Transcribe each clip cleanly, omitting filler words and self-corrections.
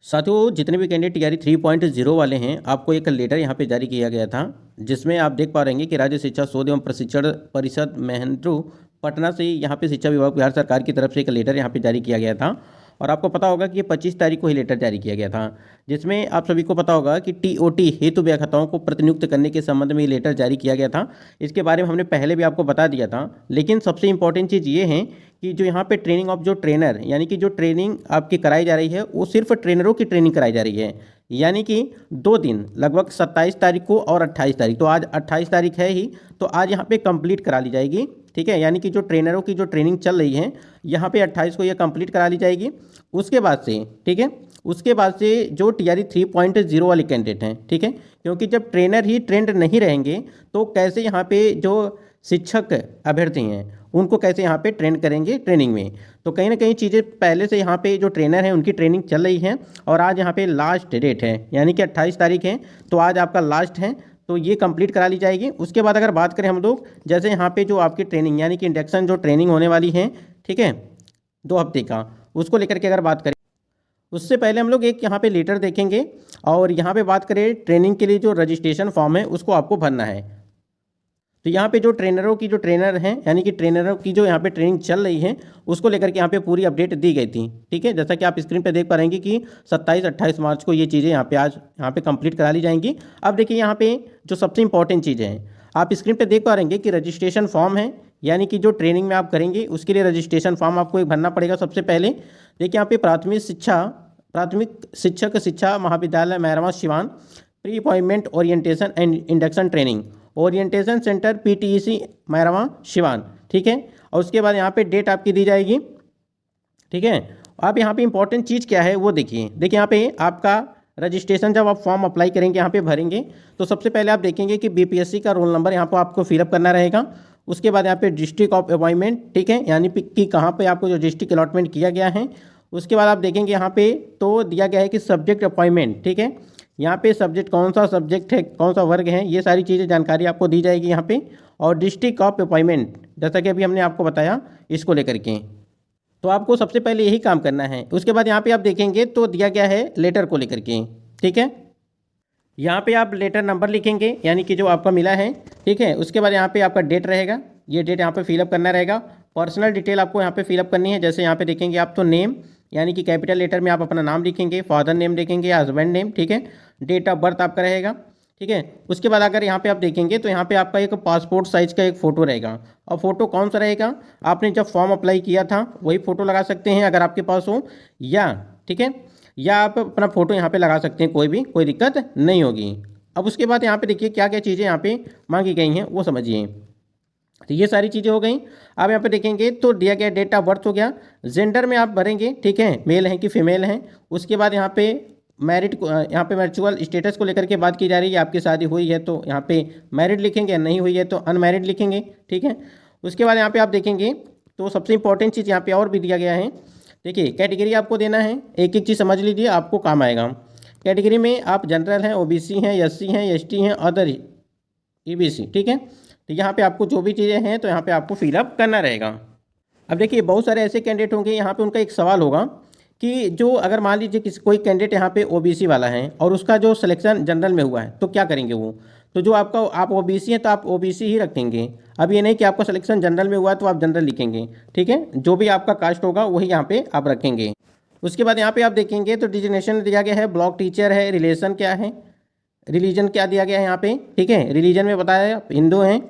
साथियों, जितने भी कैंडिडेट तैयारी 3.0 वाले हैं, आपको एक लेटर यहाँ पे जारी किया गया था, जिसमें आप देख पा रहे हैं कि राज्य शिक्षा शोध एवं प्रशिक्षण परिषद महंद्रू पटना से यहाँ पे शिक्षा विभाग बिहार सरकार की तरफ से एक लेटर यहाँ पे जारी किया गया था। और आपको पता होगा कि ये 25 तारीख को ही लेटर जारी किया गया था, जिसमें आप सभी को पता होगा कि टीओटी हेतु व्याख्याताओं को प्रतिनियुक्त करने के संबंध में ये लेटर जारी किया गया था। इसके बारे में हमने पहले भी आपको बता दिया था, लेकिन सबसे इंपॉर्टेंट चीज़ ये है कि जो यहाँ पे ट्रेनिंग ऑफ जो ट्रेनर, यानी कि जो ट्रेनिंग आपकी कराई जा रही है वो सिर्फ ट्रेनरों की ट्रेनिंग कराई जा रही है, यानी कि 2 दिन लगभग 27 तारीख को और 28 तारीख, तो आज 28 तारीख है ही, तो आज यहाँ पे कंप्लीट करा ली जाएगी। ठीक है, यानी कि जो ट्रेनरों की जो ट्रेनिंग चल रही है यहाँ पे 28 को ये कंप्लीट करा ली जाएगी। उसके बाद से, ठीक है, उसके बाद से जो टीआरई 3.0 वाले कैंडिडेट हैं, ठीक है, क्योंकि जब ट्रेनर ही ट्रेंड नहीं रहेंगे तो कैसे यहाँ पे जो शिक्षक अभ्यर्थी हैं उनको कैसे यहाँ पे ट्रेन करेंगे ट्रेनिंग में। तो कहीं ना कहीं चीज़ें पहले से यहाँ पे जो ट्रेनर हैं उनकी ट्रेनिंग चल रही है और आज यहाँ पे लास्ट डेट है, यानी कि 28 तारीख है, तो आज आपका लास्ट है, तो ये कंप्लीट करा ली जाएगी। उसके बाद अगर बात करें हम लोग, जैसे यहाँ पे जो आपकी ट्रेनिंग यानी कि इंडक्शन जो ट्रेनिंग होने वाली है, ठीक है, 2 हफ्ते का, उसको लेकर के अगर बात करें, उससे पहले हम लोग एक यहाँ पे लेटर देखेंगे और यहाँ पे बात करें ट्रेनिंग के लिए जो रजिस्ट्रेशन फॉर्म है उसको आपको भरना है। तो यहाँ पे जो ट्रेनरों की जो ट्रेनर हैं, यानी कि ट्रेनरों की जो यहाँ पे ट्रेनिंग चल रही है उसको लेकर के यहाँ पे पूरी अपडेट दी गई थी। ठीक है, जैसा कि आप स्क्रीन पे देख पा रहे हैं कि 27-28 मार्च को ये चीज़ें यहाँ पे आज यहाँ पे कंप्लीट करा ली जाएंगी। अब देखिए यहाँ पे जो सबसे इंपॉर्टेंट चीज़ें हैं, आप स्क्रीन पर देख पा रहे हैं कि रजिस्ट्रेशन फॉर्म है, यानी कि जो ट्रेनिंग में आप करेंगे उसके लिए रजिस्ट्रेशन फॉर्म आपको एक भरना पड़ेगा। सबसे पहले देखिए यहाँ पे प्राथमिक शिक्षक शिक्षा महाविद्यालय Mairwa Siwan pre appointment orientation and induction training orientation centre PTEC Mairwa Siwan. ठीक है, और उसके बाद यहाँ पे डेट आपकी दी जाएगी। ठीक है, आप यहाँ पे इंपॉर्टेंट चीज़ क्या है वो देखिए यहाँ पे आपका रजिस्ट्रेशन जब आप फॉर्म अप्लाई करेंगे यहाँ पे भरेंगे तो सबसे पहले आप देखेंगे कि बीपीएससी का रोल नंबर यहाँ पर आपको फिलअप करना रहेगा। उसके बाद यहाँ पे डिस्ट्रिक्ट ऑफ अपॉइंटमेंट, ठीक है, यानी कि कहाँ पे आपको जो डिस्ट्रिक्ट अलॉटमेंट किया गया है। उसके बाद आप देखेंगे यहाँ पे तो दिया गया है कि सब्जेक्ट अपॉइंटमेंट, ठीक है, यहाँ पे सब्जेक्ट कौन सा सब्जेक्ट है, कौन सा वर्ग है, ये सारी चीज़ें जानकारी आपको दी जाएगी यहाँ पे। और डिस्ट्रिक्ट ऑफ अपॉइंटमेंट, जैसा कि अभी हमने आपको बताया, इसको लेकर के तो आपको सबसे पहले यही काम करना है। उसके बाद यहाँ पे आप देखेंगे तो दिया गया है लेटर को लेकर के, ठीक है, यहाँ पे आप लेटर नंबर लिखेंगे यानी कि जो आपका मिला है। ठीक है, उसके बाद यहाँ पे आपका डेट रहेगा, ये डेट यहाँ पे फिलअप करना रहेगा। पर्सनल डिटेल आपको यहाँ पे फिलअप करनी है, जैसे यहाँ पे देखेंगे आप तो नेम, यानी कि कैपिटल लेटर में आप अपना नाम लिखेंगे, फादर नेम लिखेंगे, हस्बैंड नेम, ठीक है, डेट ऑफ बर्थ आपका रहेगा। ठीक है, उसके बाद अगर यहाँ पे आप देखेंगे तो यहाँ पे आपका एक पासपोर्ट साइज का एक फ़ोटो रहेगा। और फोटो कौन सा रहेगा, आपने जब फॉर्म अप्लाई किया था वही फ़ोटो लगा सकते हैं अगर आपके पास हो, या ठीक है, या आप अपना फ़ोटो यहाँ पे लगा सकते हैं, कोई दिक्कत नहीं होगी। अब उसके बाद यहाँ पे देखिए क्या क्या चीज़ें यहाँ पे मांगी गई हैं वो समझिए। तो ये सारी चीज़ें हो गई। अब यहाँ पे देखेंगे तो दिया गया डेट ऑफ बर्थ हो गया, जेंडर में आप भरेंगे, ठीक है, मेल हैं कि फीमेल हैं। उसके बाद यहाँ पे मैरिड, यहाँ पे मैरिजुअल स्टेटस को लेकर के बात की जा रही है, आपकी शादी हुई है तो यहाँ पे मैरिड लिखेंगे, नहीं हुई है तो अनमैरिड लिखेंगे। ठीक है, उसके बाद यहाँ पे आप देखेंगे तो सबसे इंपॉर्टेंट चीज़ यहाँ पे और भी दिया गया है। देखिए कैटेगरी आपको देना है, एक एक चीज़ समझ लीजिए, आपको काम आएगा। कैटेगरी में आप जनरल हैं, ओबीसी हैं, एससी हैं, एसटी हैं, अदर ईबीसी। ठीक है, तो यहाँ पे आपको जो भी चीज़ें हैं तो यहाँ पे आपको फिलअप करना रहेगा। अब देखिए बहुत सारे ऐसे कैंडिडेट होंगे, यहाँ पे उनका एक सवाल होगा कि जो अगर मान लीजिए किसी कोई कैंडिडेट यहाँ पे ओबीसी वाला है और उसका जो सिलेक्शन जनरल में हुआ है तो क्या करेंगे वो, तो जो आपका आप ओबीसी हैं तो आप ओबीसी ही रखेंगे। अब ये नहीं कि आपका सिलेक्शन जनरल में हुआ है तो आप जनरल लिखेंगे। ठीक है, जो भी आपका कास्ट होगा वही यहाँ पे आप रखेंगे। उसके बाद यहाँ पे आप देखेंगे तो डिजिग्नेशन दिया गया है, ब्लॉक टीचर है, रिलेशन क्या है, रिलीजन क्या दिया गया है यहाँ पे। ठीक है, रिलीजन में बताया आप हिंदू हैं।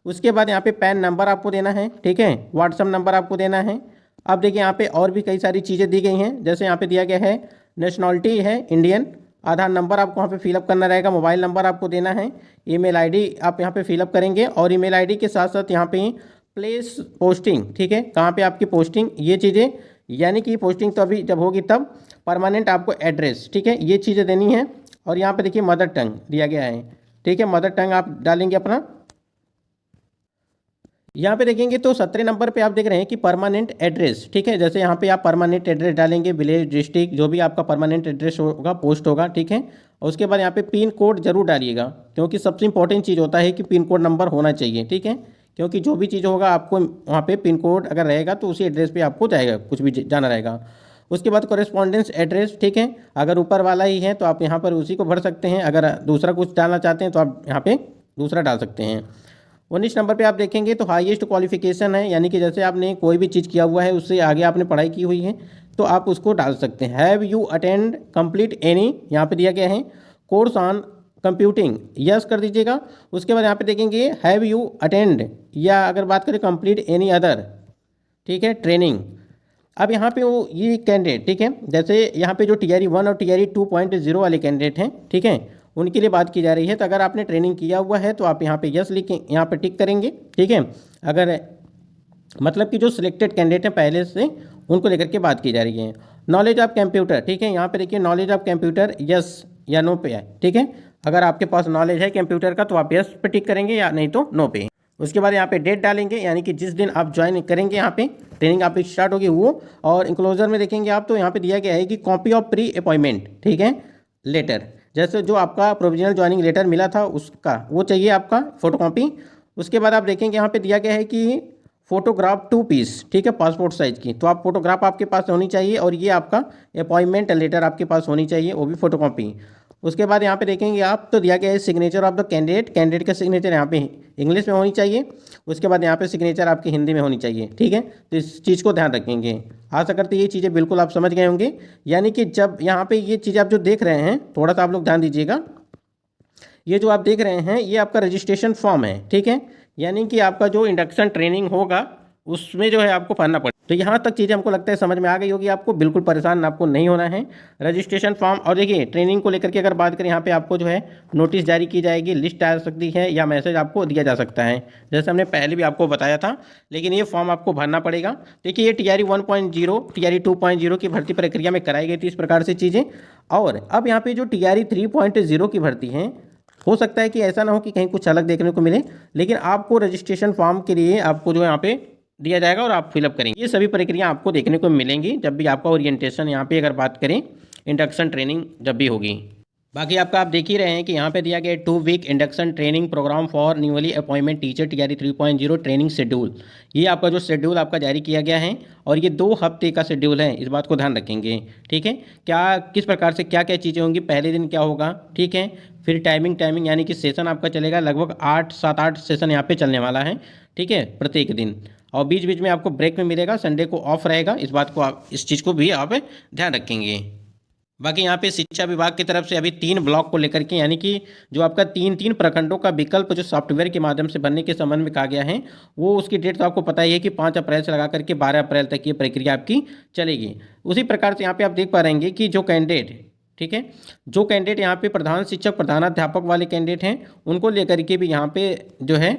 उसके बाद यहाँ पे पैन नंबर आपको देना है, ठीक है, व्हाट्सअप नंबर आपको देना है। अब देखिए यहाँ पे और भी कई सारी चीज़ें दी गई हैं, जैसे यहाँ पे दिया गया है नेशनलिटी है इंडियन, आधार नंबर आपको यहाँ पे फिलअप करना रहेगा, मोबाइल नंबर आपको देना है, ईमेल आईडी आप यहाँ पे फिलअप करेंगे, और ईमेल आईडी के साथ साथ यहाँ पे प्लेस पोस्टिंग, ठीक है, कहाँ पे आपकी पोस्टिंग, ये चीज़ें, यानी कि पोस्टिंग तो अभी जब होगी तब, परमानेंट आपको एड्रेस, ठीक है, ये चीज़ें देनी है। और यहाँ पे देखिए मदर टंग दिया गया है, ठीक है, मदर टंग आप डालेंगे अपना। यहाँ पे देखेंगे तो 17 नंबर पे आप देख रहे हैं कि परमानेंट एड्रेस, ठीक है, जैसे यहाँ पे आप परमानेंट एड्रेस डालेंगे, विलेज, डिस्ट्रिक्ट, जो भी आपका परमानेंट एड्रेस होगा, पोस्ट होगा, ठीक है। और उसके बाद यहाँ पे पिन कोड जरूर डालिएगा, क्योंकि सबसे इंपॉर्टेंट चीज़ होता है कि पिन कोड नंबर होना चाहिए, ठीक है, क्योंकि जो भी चीज़ होगा आपको वहाँ पे पिन कोड अगर रहेगा तो उसी एड्रेस पे आपको जाएगा, कुछ भी जाना रहेगा। उसके बाद कॉरेस्पॉन्डेंस एड्रेस, ठीक है, अगर ऊपर वाला ही है तो आप यहाँ पर उसी को भर सकते हैं, अगर दूसरा कुछ डालना चाहते हैं तो आप यहाँ पे दूसरा डाल सकते हैं। 19 नंबर पे आप देखेंगे तो हाईएस्ट क्वालिफिकेशन है, यानी कि जैसे आपने कोई भी चीज़ किया हुआ है उससे आगे आपने पढ़ाई की हुई है तो आप उसको डाल सकते हैं। Have you attend complete any, यहाँ पे दिया गया है कोर्स ऑन कंप्यूटिंग, यस कर दीजिएगा। उसके बाद यहाँ पे देखेंगे हैव यू अटेंड, या अगर बात करें कंप्लीट एनी अदर, ठीक है, ट्रेनिंग। अब यहाँ पे वो ये कैंडिडेट, ठीक है, जैसे यहाँ पे जो TRE 1 और TRE 2.0 वाले कैंडिडेट हैं, ठीक है, उनके लिए बात की जा रही है। तो अगर आपने ट्रेनिंग किया हुआ है तो आप यहाँ पे यस लिखें, यहाँ पे टिक करेंगे, ठीक है। अगर मतलब कि जो सिलेक्टेड कैंडिडेट हैं पहले से, उनको लेकर के बात की जा रही है। नॉलेज ऑफ कंप्यूटर, ठीक है, यहाँ पे देखिए नॉलेज ऑफ कंप्यूटर यस या नो पे है, ठीक है। अगर आपके पास नॉलेज है कंप्यूटर का तो आप यस पे टिक करेंगे, या नहीं तो नो पे। उसके बाद यहाँ पे डेट डालेंगे, यानी कि जिस दिन आप ज्वाइन करेंगे, यहाँ पे ट्रेनिंग आपकी स्टार्ट होगी वो। और इंक्लोजर में देखेंगे आप तो यहाँ पे दिया गया है कि कॉपी ऑफ प्री अपॉइंटमेंट, ठीक है, लेटर, जैसे जो आपका प्रोविजनल ज्वाइनिंग लेटर मिला था उसका वो चाहिए आपका फोटोकॉपी। उसके बाद आप देखेंगे यहाँ पे दिया गया है कि फोटोग्राफ 2 पीस, ठीक है, पासपोर्ट साइज की, तो आप फोटोग्राफ आपके पास होनी चाहिए, और ये आपका अपॉइंटमेंट लेटर आपके पास होनी चाहिए, वो भी फोटोकॉपी। उसके बाद यहाँ पे देखेंगे आप तो दिया गया है सिग्नेचर ऑफ द कैंडिडेट का सिग्नेचर यहाँ पे इंग्लिश में होनी चाहिए। उसके बाद यहाँ पे सिग्नेचर आपकी हिंदी में होनी चाहिए, ठीक है। तो इस चीज़ को ध्यान रखेंगे। आशा करते ये चीज़ें बिल्कुल आप समझ गए होंगे। यानी कि जब यहाँ पे ये चीज़ आप जो देख रहे हैं, थोड़ा सा आप लोग ध्यान दीजिएगा, ये जो आप देख रहे हैं ये आपका रजिस्ट्रेशन फॉर्म है, ठीक है, यानी कि आपका जो इंडक्शन ट्रेनिंग होगा उसमें जो है आपको पढ़ना पड़ेगा। तो यहाँ तक चीज़ें हमको लगता है समझ में आ गई होगी आपको, बिल्कुल परेशान आपको नहीं होना है। रजिस्ट्रेशन फॉर्म, और देखिए ट्रेनिंग को लेकर के अगर बात करें, यहाँ पे आपको जो है नोटिस जारी की जाएगी, लिस्ट आ सकती है, या मैसेज आपको दिया जा सकता है, जैसे हमने पहले भी आपको बताया था। लेकिन ये फॉर्म आपको भरना पड़ेगा। देखिए ये TRE 1.0 TRE 2.0 की भर्ती प्रक्रिया में कराई गई थी इस प्रकार से चीज़ें। और अब यहाँ पे जो TRE 3.0 की भर्ती है, हो सकता है कि ऐसा ना हो कि कहीं कुछ अलग देखने को मिले, लेकिन आपको रजिस्ट्रेशन फॉर्म के लिए आपको जो यहाँ पे दिया जाएगा और आप फिलअप करेंगे। ये सभी प्रक्रिया आपको देखने को मिलेंगी जब भी आपका ओरिएंटेशन, यहाँ पे अगर बात करें इंडक्शन ट्रेनिंग जब भी होगी। बाकी आपका आप देख ही रहे हैं कि यहाँ पे दिया गया 2 week induction training programme for newly appointment teacher TRE 3.0 training schedule. ये आपका जो शेड्यूल आपका जारी किया गया है, और ये 2 हफ्ते का शेड्यूल है, इस बात को ध्यान रखेंगे, ठीक है। क्या किस प्रकार से क्या क्या चीज़ें होंगी, पहले दिन क्या होगा, ठीक है, फिर टाइमिंग यानी कि सेशन आपका चलेगा लगभग 7-8 सेशन यहाँ पे चलने वाला है, ठीक है, प्रत्येक दिन। और बीच बीच में आपको ब्रेक में मिलेगा, संडे को ऑफ रहेगा, इस बात को आप, इस चीज़ को भी आप ध्यान रखेंगे। बाकी यहाँ पे शिक्षा विभाग की तरफ से अभी 3 ब्लॉक को लेकर के, यानी कि जो आपका 3 प्रखंडों का विकल्प जो सॉफ्टवेयर के माध्यम से बनने के संबंध में कहा गया है, वो उसकी डेट तो आपको पता ही है कि 5 अप्रैल से लगा करके 12 अप्रैल तक ये प्रक्रिया आपकी चलेगी। उसी प्रकार से यहाँ पे आप देख पा रहेंगे कि जो कैंडिडेट, ठीक है, जो कैंडिडेट यहाँ पे प्रधान शिक्षक प्रधानाध्यापक वाले कैंडिडेट हैं, उनको लेकर के भी यहाँ पे जो है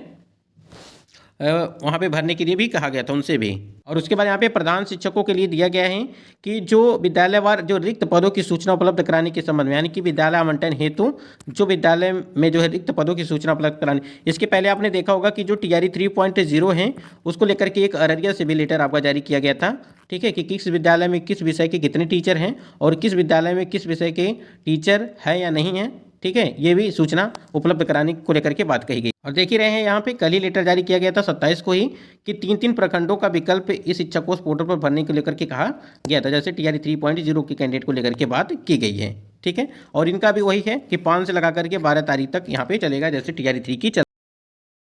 वहाँ पे भरने के लिए भी कहा गया था उनसे भी। और उसके बाद यहाँ पे प्रधान शिक्षकों के लिए दिया गया है कि जो विद्यालयवार जो रिक्त पदों की सूचना उपलब्ध कराने के संबंध में, यानी कि विद्यालय आवंटन हेतु जो विद्यालय में जो है रिक्त पदों की सूचना उपलब्ध कराने, इसके पहले आपने देखा होगा कि जो TRE 3.0 है उसको लेकर के एक अररिया से भी लेटर आपका जारी किया गया था, ठीक है, कि किस विद्यालय में किस विषय के कितने टीचर हैं और किस विद्यालय में किस विषय के टीचर है या नहीं है, ठीक है, ये भी सूचना उपलब्ध कराने को लेकर के बात कही गई। और देख ही रहे हैं यहाँ पे कल ही लेटर जारी किया गया था 27 को ही, कि 3 प्रखंडों का विकल्प इस शिक्षक को पोर्टल पर भरने को लेकर के कहा गया था, जैसे TRE 3.0 के कैंडिडेट को लेकर के बात की गई है, ठीक है। और इनका भी वही है कि 5 से लगा करके 12 तारीख तक यहाँ पे चलेगा, जैसे TRE 3 की